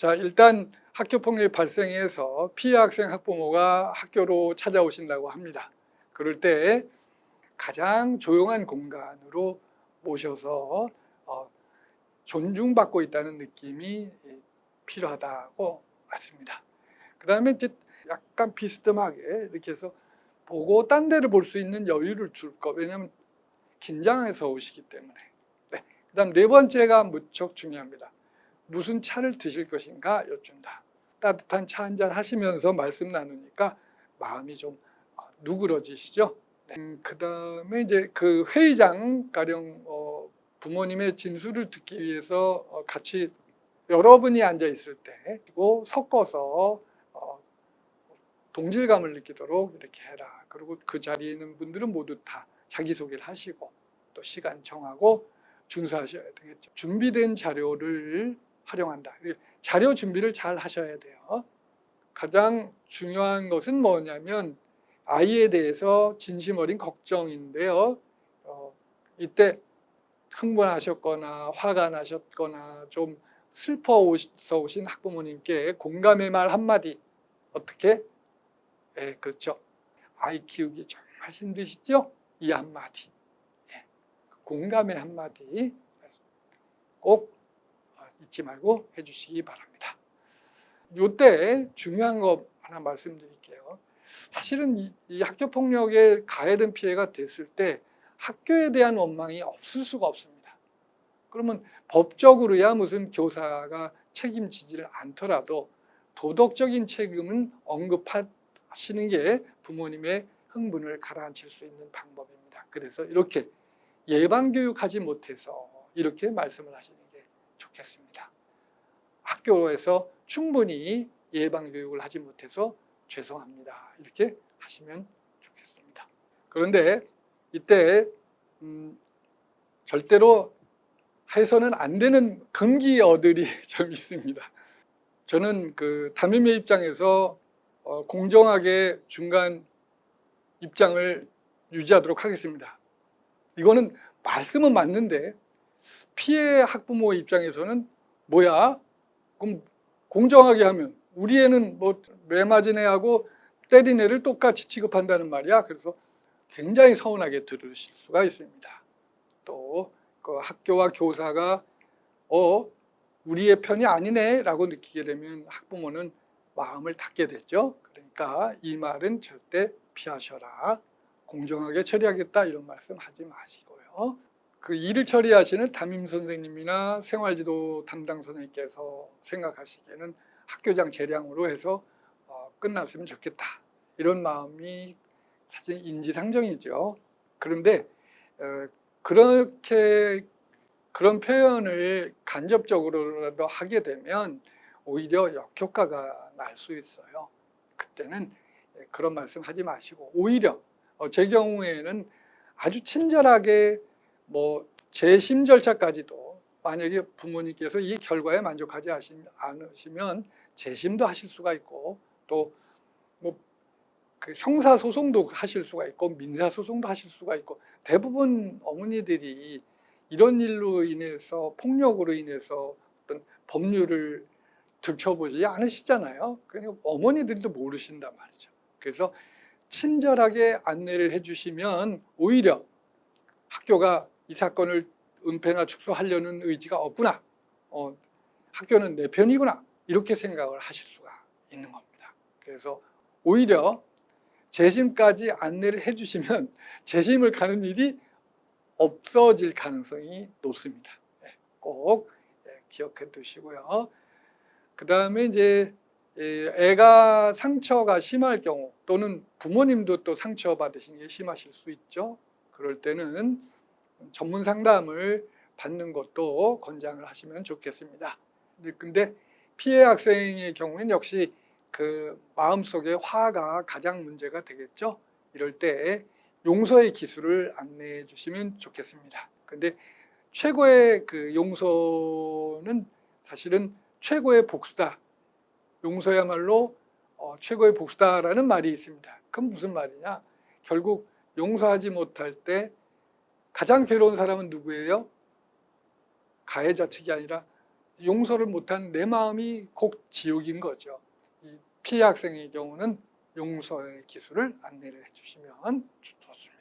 자, 일단 학교 폭력이 발생해서 피해 학생 학부모가 학교로 찾아오신다고 합니다. 그럴 때 가장 조용한 공간으로 모셔서 존중받고 있다는 느낌이 필요하다고 맞습니다. 그 다음에 이제 약간 비스듬하게 이렇게 해서 보고 딴 데를 볼 수 있는 여유를 줄 거. 왜냐하면 긴장해서 오시기 때문에. 네. 그 다음 네 번째가 무척 중요합니다. 무슨 차를 드실 것인가 여쭌다. 따뜻한 차 한잔 하시면서 말씀 나누니까 마음이 좀 누그러지시죠. 네. 그 다음에 이제 그 회의장 가령 부모님의 진술을 듣기 위해서 같이 여러분이 앉아 있을 때 그리고 섞어서 동질감을 느끼도록 이렇게 해라. 그리고 그 자리에 있는 분들은 모두 다 자기소개를 하시고 또 시간 정하고 준수하셔야 되겠죠. 준비된 자료를 활용한다. 자료 준비를 잘 하셔야 돼요. 가장 중요한 것은 뭐냐면 아이에 대해서 진심 어린 걱정인데요. 이때 흥분하셨거나 화가 나셨거나 좀 슬퍼서 오신 학부모님께 공감의 말 한마디. 어떻게? 네, 그렇죠. 아이 키우기 정말 힘드시죠? 이 한마디. 네, 공감의 한마디 꼭 잊지 말고 해주시기 바랍니다. 이때 중요한 거 하나 말씀드릴게요. 사실은 이 학교폭력에 가해된 피해가 됐을 때 학교에 대한 원망이 없을 수가 없습니다. 그러면 법적으로야 무슨 교사가 책임지지를 않더라도 도덕적인 책임은 언급하시는 게 부모님의 흥분을 가라앉힐 수 있는 방법입니다. 그래서 이렇게 예방교육하지 못해서 이렇게 말씀을 하시는 게 좋겠습니다. 학교에서 충분히 예방교육을 하지 못해서 죄송합니다. 이렇게 하시면 좋겠습니다. 그런데 이때 절대로 해서는 안 되는 금기어들이 좀 있습니다. 저는 그 담임의 입장에서 공정하게 중간 입장을 유지하도록 하겠습니다. 이거는 말씀은 맞는데 피해 학부모 입장에서는 뭐야? 그럼 공정하게 하면 우리 애는 뭐 매맞은 애하고 때린 애를 똑같이 취급한다는 말이야. 그래서 굉장히 서운하게 들으실 수가 있습니다. 또 그 학교와 교사가 우리의 편이 아니네 라고 느끼게 되면 학부모는 마음을 닫게 되죠. 그러니까 이 말은 절대 피하셔라. 공정하게 처리하겠다 이런 말씀 하지 마시고요. 그 일을 처리하시는 담임 선생님이나 생활지도 담당 선생님께서 생각하시기에는 학교장 재량으로 해서 끝났으면 좋겠다. 이런 마음이 사실 인지상정이죠. 그런데 그런 표현을 간접적으로라도 하게 되면 오히려 역효과가 날 수 있어요. 그때는 그런 말씀 하지 마시고 오히려 제 경우에는 아주 친절하게 재심 절차까지도 만약에 부모님께서 이 결과에 만족하지 않으시면 재심도 하실 수가 있고 또 그 형사소송도 하실 수가 있고 민사소송도 하실 수가 있고 대부분 어머니들이 이런 일로 인해서 폭력으로 인해서 어떤 법률을 들춰보지 않으시잖아요. 그러니까 어머니들도 모르신단 말이죠. 그래서 친절하게 안내를 해주시면 오히려 학교가 이 사건을 은폐나 축소하려는 의지가 없구나. 학교는 내 편이구나. 이렇게 생각을 하실 수가 있는 겁니다. 그래서 오히려 재심까지 안내를 해주시면 재심을 가는 일이 없어질 가능성이 높습니다. 꼭 기억해 두시고요. 그 다음에 이제 애가 상처가 심할 경우 또는 부모님도 또 상처 받으신 게 심하실 수 있죠. 그럴 때는 전문 상담을 받는 것도 권장을 하시면 좋겠습니다. 근데 피해 학생의 경우에는 역시 그 마음속에 화가 가장 문제가 되겠죠. 이럴 때 용서의 기술을 안내해 주시면 좋겠습니다. 근데 최고의 그 용서는 사실은 최고의 복수다. 용서야말로 최고의 복수다라는 말이 있습니다. 그건 무슨 말이냐? 결국 용서하지 못할 때 가장 괴로운 사람은 누구예요? 가해자 측이 아니라 용서를 못한 내 마음이 곧 지옥인 거죠. 이 피해 학생의 경우는 용서의 기술을 안내를 해주시면 좋습니다.